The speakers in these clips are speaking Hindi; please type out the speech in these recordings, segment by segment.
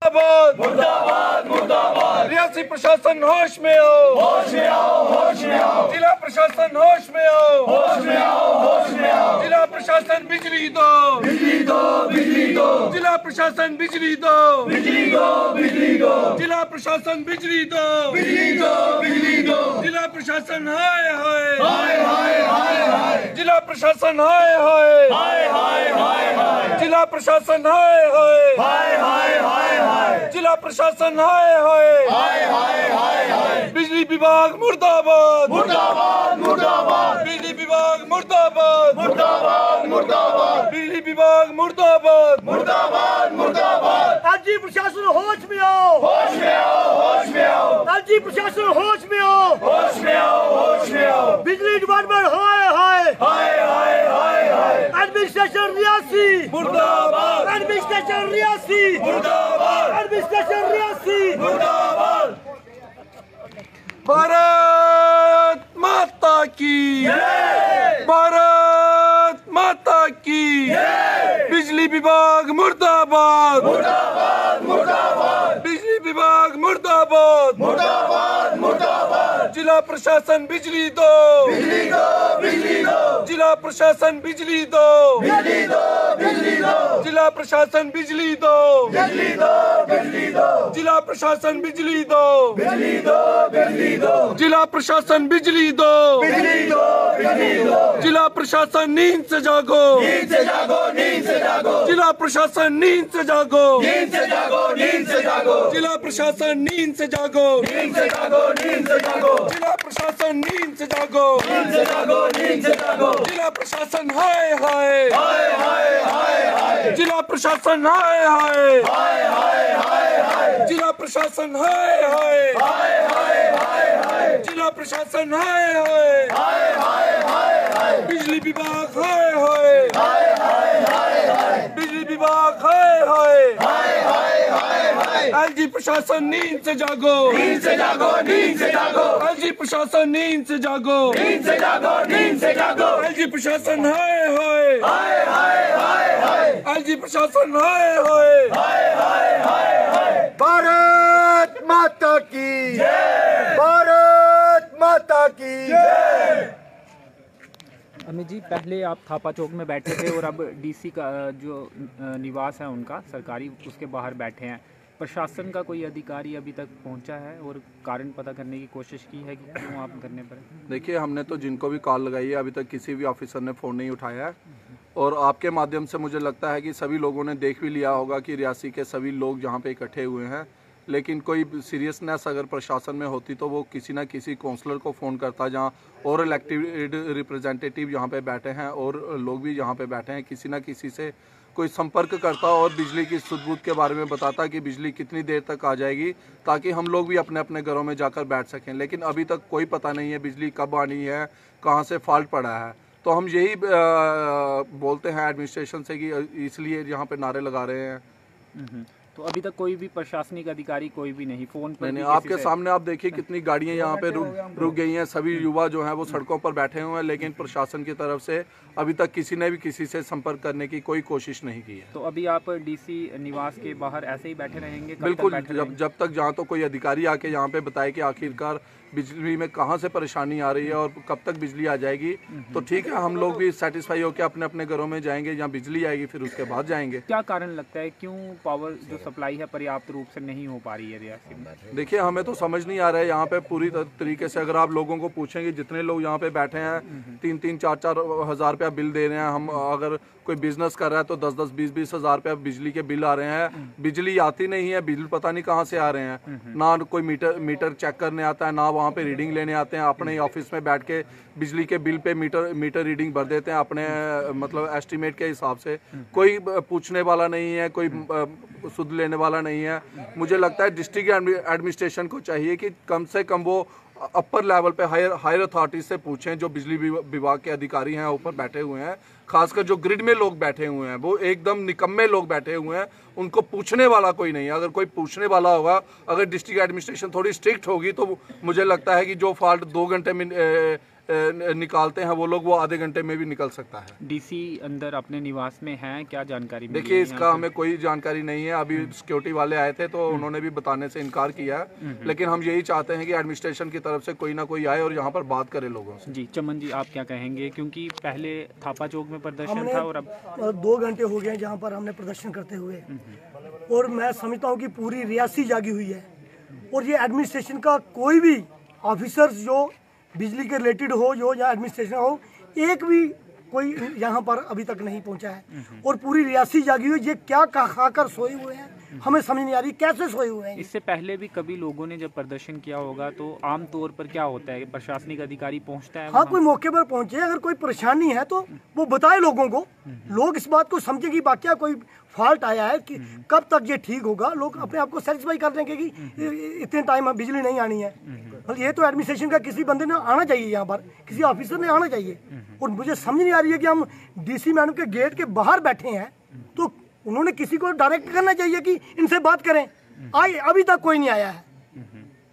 मुर्दाबाद मुर्दाबाद मुर्दाबाद। रियासी प्रशासन होश में आओ, होश में आओ, होश में आओ। जिला प्रशासन होश में आओ, होश में आओ, होश में आओ। जिला प्रशासन बिजली दो, बिजली दो, बिजली दो। जिला प्रशासन बिजली दो, बिजली दो, बिजली दो। जिला प्रशासन बिजली दो, बिजली दो, बिजली दो। जिला प्रशासन हाय हाय हाय हाय हाय हाय। जिला प्रशासन हाय हाय हाय हाय हाय हाय। जिला प्रशासन हाय हाय हाय हाय हाय हाय। जिला प्रशासन हाय हाय हाय हाय हाय हाय। बिजली विभाग मुर्दाबाद मुर्दाबाद मुर्दाबाद। बिजली विभाग मुर्दाबाद मुर्दाबाद मुर्दाबाद। बिजली विभाग मुर्दाबाद मुर्दाबाद मुर्दाबाद। एलजी प्रशासन होश में आओ, होश में आओ, होश में आओ। एलजी प्रशासन होश में आओ, होश में आओ, होश में आओ। बिजली डिपार्टमेंट हाय हाय हाय हाय हाय हाय। एडमिनिस्ट्रेशन रियासी मुर्दाबाद, एडमिनिस्ट्रेशन रियासी मुर्दाबाद, एडमिनिस्ट्रेशन रियासी मुर्दाबाद। भारत माता की जय, भारत माता की जय। बिजली विभाग मुर्दाबाद मुर्दाबाद मुर्दाबाद। बिजली विभाग मुर्दाबाद मुर्दाबाद मुर्दाबाद। जिला प्रशासन बिजली दो, बिजली दो, बिजली दो। जिला प्रशासन बिजली दो, बिजली दो, बिजली दो। जिला प्रशासन बिजली दो, बिजली दो, बिजली दो। जिला प्रशासन बिजली दो, बिजली दो, बिजली दो। जिला प्रशासन बिजली दो, बिजली दो, बिजली दो। जिला प्रशासन नींद से जागो, नींद से जागो, नींद से जागो। जिला प्रशासन नींद से जागो, नींद से जागो, नींद से जागो। जिला प्रशासन नींद से जागो, नींद से जागो, नींद से जागो। जिला प्रशासन नींद से जागो, नींद से जागो, नींद से जागो। जिला प्रशासन हाय हाय हाय हाय हाय हाय। जिला प्रशासन हाय हाय हाय हाय हाय हाय। जिला प्रशासन हाय हाय हाय हाय हाय हाय। जिला प्रशासन हाय हाय हाय हाय हाय हाय। बिजली विभाग हाय हाय हाय हाय हाय हाय। बिजली विभाग हाय हाय हाय हाय हाय हाय। एलजी प्रशासन नींद से जागो, नींद से जागो, नींद से जागो। एलजी प्रशासन नींद से जागो, नींद से जागो, नींद से जागो। एलजी प्रशासन हाय हाय हाय हाय हाय हाय। एलजी प्रशासन हाय हाय हाय हाय हाय हाय। भारत माता की जय, भारत माता की जय। अमित जी, पहले आप थापा चौक में बैठे थे और अब डीसी का जो निवास है उनका सरकारी, उसके बाहर बैठे हैं। प्रशासन का कोई अधिकारी अभी तक पहुंचा है और कारण पता करने की कोशिश की है कि क्यों आप धरने पर हैं? देखिए, हमने तो जिनको भी कॉल लगाई है अभी तक किसी भी ऑफिसर ने फ़ोन नहीं उठाया है। और आपके माध्यम से मुझे लगता है कि सभी लोगों ने देख भी लिया होगा कि रियासी के सभी लोग जहाँ पे इकट्ठे हुए हैं। लेकिन कोई सीरियसनेस अगर प्रशासन में होती तो वो किसी ना किसी काउंसलर को फ़ोन करता, जहाँ और इलेक्टेड रिप्रेजेंटेटिव यहाँ पे बैठे हैं और लोग भी यहाँ पे बैठे हैं, किसी ना किसी से कोई संपर्क करता और बिजली की सुध-बुध के बारे में बताता कि बिजली कितनी देर तक आ जाएगी, ताकि हम लोग भी अपने अपने घरों में जाकर बैठ सकें। लेकिन अभी तक कोई पता नहीं है बिजली कब आनी है, कहाँ से फॉल्ट पड़ा है। तो हम यही बोलते हैं एडमिनिस्ट्रेशन से कि इसलिए यहाँ पे नारे लगा रहे हैं। तो अभी तक कोई भी प्रशासनिक अधिकारी कोई भी नहीं फोन पर नहीं, आपके सामने आप देखिए कितनी गाड़ियां यहाँ पे रुक गई हैं। सभी युवा जो हैं वो सड़कों पर बैठे हुए हैं, लेकिन प्रशासन की तरफ से अभी तक किसी ने भी किसी से संपर्क करने की कोई कोशिश नहीं की है। तो अभी आप डीसी निवास के बाहर ऐसे ही बैठे रहेंगे? बिल्कुल, जब तक जहाँ तो कोई अधिकारी आके यहाँ पे बताए कि आखिरकार बिजली में कहाँ से परेशानी आ रही है और कब तक बिजली आ जाएगी, तो ठीक है, हम लोग भी सेटिस्फाई होकर अपने अपने घरों में जाएंगे। जहाँ बिजली आएगी फिर उसके बाद जाएंगे। क्या कारण लगता है क्यों पावर जो सप्लाई है पर्याप्त रूप से नहीं हो पा रही है रियासी में? देखिए, हमें तो समझ नहीं आ रहा है यहाँ पे पूरी तरीके से। अगर आप लोगों को पूछेंगे, जितने लोग यहाँ पे बैठे हैं 3-3, 4-4 हज़ार रुपया बिल दे रहे हैं। हम अगर कोई बिजनेस कर रहा है तो 10-10, 20-20 हज़ार रुपया बिजली के बिल आ रहे हैं। बिजली आती नहीं है, बिल पता नहीं कहाँ से आ रहे हैं। ना कोई मीटर चेक करने आता है, ना वहाँ पे रीडिंग लेने आते हैं। अपने ऑफिस में बैठ के बिजली के बिल पे मीटर रीडिंग भर देते हैं अपने मतलब एस्टीमेट के हिसाब से। कोई पूछने वाला नहीं है, कोई सुध लेने वाला नहीं है। मुझे लगता है डिस्ट्रिक्ट एडमिनिस्ट्रेशन को चाहिए कि कम से कम वो अपर लेवल पे हायर अथॉरिटी से पूछें। जो बिजली विभाग के अधिकारी हैं ऊपर बैठे हुए हैं, खासकर जो ग्रिड में लोग बैठे हुए हैं, वो एकदम निकम्मे लोग बैठे हुए हैं। उनको पूछने वाला कोई नहीं है। अगर कोई पूछने वाला होगा, अगर डिस्ट्रिक्ट एडमिनिस्ट्रेशन थोड़ी स्ट्रिक्ट होगी, तो मुझे लगता है कि जो फॉल्ट 2 घंटे में निकालते हैं वो लोग, वो आधे घंटे में भी निकल सकता है। डीसी अंदर अपने निवास में हैं, क्या जानकारी मिली देखिए है इसका हमें कोई जानकारी नहीं है। अभी सिक्योरिटी वाले आए थे तो उन्होंने भी बताने से इनकार किया है, लेकिन हम यही चाहते हैं कि एडमिनिस्ट्रेशन की तरफ से कोई ना कोई आए और यहाँ पर बात करे लोगों से। जी चमन जी, आप क्या कहेंगे, क्योंकि पहले थापा चौक में प्रदर्शन था और अब 2 घंटे हो गए जहाँ पर हमने प्रदर्शन करते हुए, और मैं समझता हूँ कि पूरी रियासी जागी हुई है। और ये एडमिनिस्ट्रेशन का कोई भी ऑफिसर्स जो बिजली के रिलेटेड हो, जो या एडमिनिस्ट्रेशन हो, एक भी कोई यहाँ पर अभी तक नहीं पहुँचा है। और पूरी रियासी जागी हुई है। ये क्या खाकर सोए हुए हैं, हमें समझ नहीं आ रही कैसे सोए हुए हैं। इससे पहले भी कभी लोगों ने जब प्रदर्शन किया होगा तो आम तौर पर क्या होता है, प्रशासनिक अधिकारी पहुंचता है? हाँ, कोई मौके पर पहुंचे, अगर कोई परेशानी है तो वो बताए लोगों को, लोग इस बात को समझे कि वाकया कोई फॉल्ट आया है, कि कब तक ये ठीक होगा। लोग अपने आप को सेटिस्फाई कर देंगे कि इतने टाइम बिजली नहीं आनी है। ये तो एडमिनिस्ट्रेशन का किसी बंदे ने आना चाहिए, यहाँ पर किसी ऑफिसर ने आना चाहिए। और मुझे समझ नहीं आ रही है कि हम डीसी मैडम के गेट के बाहर बैठे हैं तो उन्होंने किसी को डायरेक्ट करना चाहिए कि इनसे बात करें। अभी तक कोई नहीं आया है।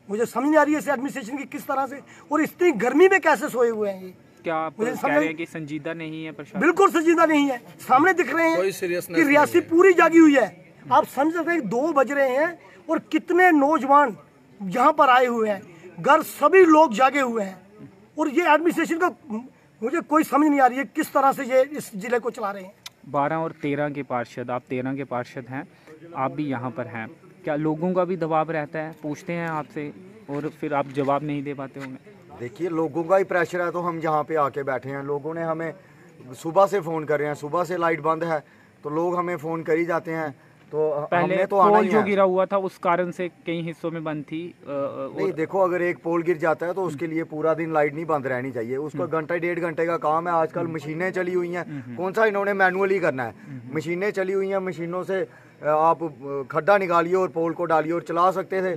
मुझे समझ नहीं आ रही है इस एडमिनिस्ट्रेशन की किस तरह से, और इतनी गर्मी में कैसे सोए हुए हैं ये। क्या आप कह रहे हैं कि संजीदा नहीं है प्रशासन? बिल्कुल संजीदा नहीं है। सामने दिख रहे हैं कि रियासी पूरी जागी हुई है। आप समझ सकते हैं 2 बज रहे हैं और कितने नौजवान यहाँ पर आए हुए हैं, घर सभी लोग जागे हुए हैं। और ये एडमिनिस्ट्रेशन का मुझे कोई समझ नहीं आ रही है किस तरह से ये इस जिले को चला रहे हैं। 12 और 13 के पार्षद, आप 13 के पार्षद हैं, आप भी यहाँ पर हैं, क्या लोगों का भी दबाव रहता है? पूछते हैं आपसे और फिर आप जवाब नहीं दे पाते होंगे? देखिए, लोगों का ही प्रेशर है तो हम यहाँ पे आके बैठे हैं। लोगों ने हमें सुबह से फ़ोन कर रहे हैं, सुबह से लाइट बंद है तो लोग हमें फ़ोन कर ही जाते हैं। तो हमने तो आना ही है। जो गिरा हुआ था उस कारण से कई हिस्सों में बंद थी। नहीं, देखो, अगर एक पोल गिर जाता है तो उसके लिए पूरा दिन लाइट नहीं बंद रहनी चाहिए। उसको घंटा 1.5 घंटे का काम है। आजकल मशीनें चली हुई हैं, कौन सा इन्होंने मैनुअली करना है। मशीनें चली हुई हैं, मशीनों से आप खड्डा निकालिए और पोल को डालिए और चला सकते थे।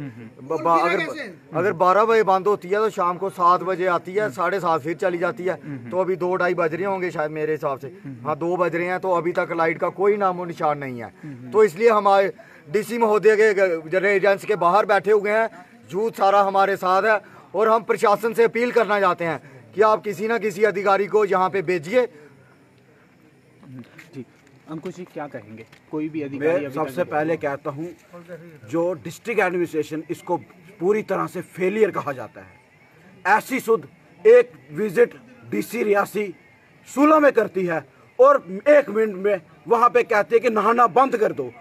अगर 12 बजे बंद होती है तो शाम को 7 बजे आती है, 7:30 फिर चली जाती है। तो अभी 2-2:30 बज रहे होंगे शायद मेरे हिसाब से। हाँ, 2 बज रहे हैं तो अभी तक लाइट का कोई नामो निशान नहीं है। तो इसलिए हमारे डीसी महोदय के रेजिडेंस के बाहर बैठे हुए हैं, यूथ सारा हमारे साथ है। और हम प्रशासन से अपील करना चाहते हैं कि आप किसी न किसी अधिकारी को यहाँ पे भेजिए। अंकुश जी, क्या कहेंगे? कोई भी अधिकारी? मैं सबसे पहले कहता हूं, जो डिस्ट्रिक्ट एडमिनिस्ट्रेशन, इसको पूरी तरह से फेलियर कहा जाता है। ऐसी सुध एक विजिट डीसी रियासी 16 में करती है और 1 मिनट में वहां पे कहते हैं कि नहाना बंद कर दो।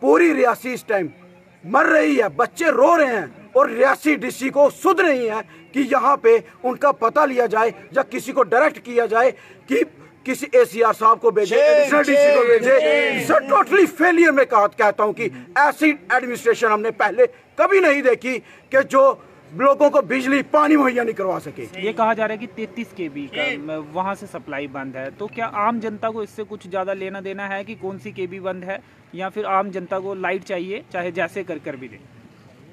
पूरी रियासी इस टाइम मर रही है, बच्चे रो रहे हैं और रियासी डीसी को सुध नहीं है कि यहाँ पे उनका पता लिया जाए या किसी को डायरेक्ट किया जाए कि किसी एसीआर साहब को भेजे, एडिशनल डीसी को भेजे। सर, टोटली फेलियर में कहता हूं कि ऐसी एडमिनिस्ट्रेशन हमने पहले कभी नहीं देखी कि जो लोगों को बिजली पानी मुहैया नहीं करवा सके। ये कहा जा रहा है कि 33 केबी का वहां से सप्लाई बंद है, तो क्या आम जनता को इससे कुछ ज्यादा लेना देना है कि कौन सी केबी बंद है, या फिर आम जनता को लाइट चाहिए चाहे जैसे कर भी दे?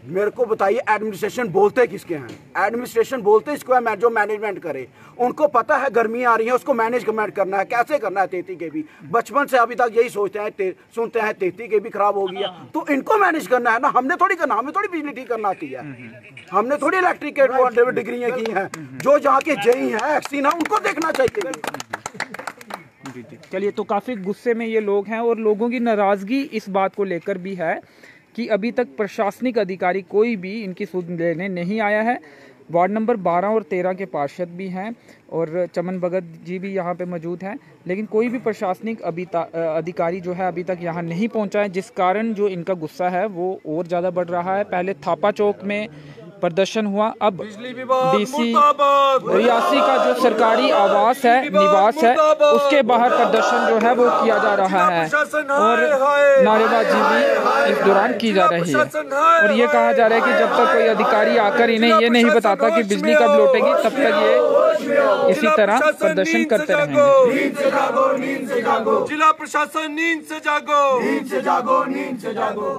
मेरे को बताइए, एडमिनिस्ट्रेशन बोलते किसके हैं? एडमिनिस्ट्रेशन बोलते इसको है जो मैनेजमेंट करे। उनको पता है गर्मी आ रही है, उसको मैनेज करना है, कैसे करना है। 33 के भी बचपन से अभी तक यही सोचते हैं, सुनते हैं 33 के भी खराब हो गया, तो इनको मैनेज करना है ना। हमने थोड़ी करना, हमें थोड़ी बिजली ठीक करना आती है, हमने थोड़ी इलेक्ट्रिक के डिग्रियाँ की हैं। जो जहाँ के जेई हैं, एक्सीन है, उनको देखना चाहिए। जी। चलिए, तो काफ़ी गुस्से में ये लोग हैं और लोगों की नाराज़गी इस बात को लेकर भी है कि अभी तक प्रशासनिक अधिकारी कोई भी इनकी सुध लेने नहीं आया है। वार्ड नंबर 12 और 13 के पार्षद भी हैं और चमन भगत जी भी यहाँ पे मौजूद हैं, लेकिन कोई भी प्रशासनिक अधिकारी जो है अभी तक यहाँ नहीं पहुँचा है, जिस कारण जो इनका गुस्सा है वो और ज़्यादा बढ़ रहा है। पहले थापा चौक में प्रदर्शन हुआ, अब डीसी रियासी का जो सरकारी आवास है, निवास है, उसके बाहर प्रदर्शन जो है वो किया जा रहा है और नारेबाजी भी इस दौरान की जा रही है। और ये कहा जा रहा है कि जब तक कोई अधिकारी आकर इन्हें ये नहीं बताता कि बिजली कब लौटेगी, तब तक ये इसी तरह प्रदर्शन करते रहेंगे। जिला प्रशासन नींद से जागो, नींद से जागो, नींद से जागो।